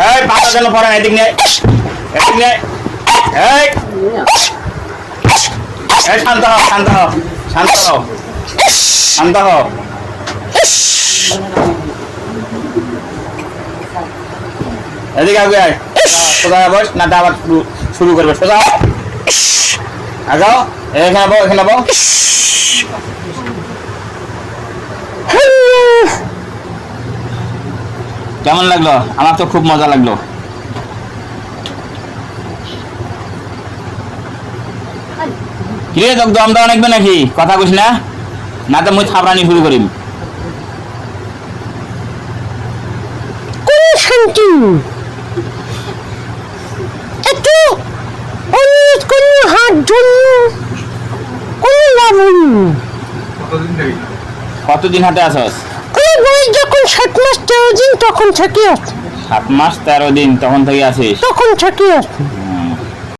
এই পাতা যেন পড়ে না, এদিক নিয়ে এদিক নিয়ে। এই এই শান্ত হও, শান্ত হও, শান্ত হও, শান্ত হও। এদিকে আগে আয়, সোজা বস, না আবার শুরু করবে। সোজা আগাও, এখানে বো, এখানে বো। কেমন লাগলো? আমার তো খুব মজা লাগলো। কিরে তোকে দম দেওয়া লাগবে নাকি? কথা কইস না, না তো মুই থাবড়ানি শুরু করিম। শান্তি একটু অনুরোধ করুন, হাত জন্য কোনো লাভ হয়নি। কতদিন হাতে আসস? ওই বয়স যখন 7 মাস 13 দিন তখন থেকে আছে। 7 মাস 13 দিন তখন থেকে আসিস? তখন থেকে আছে।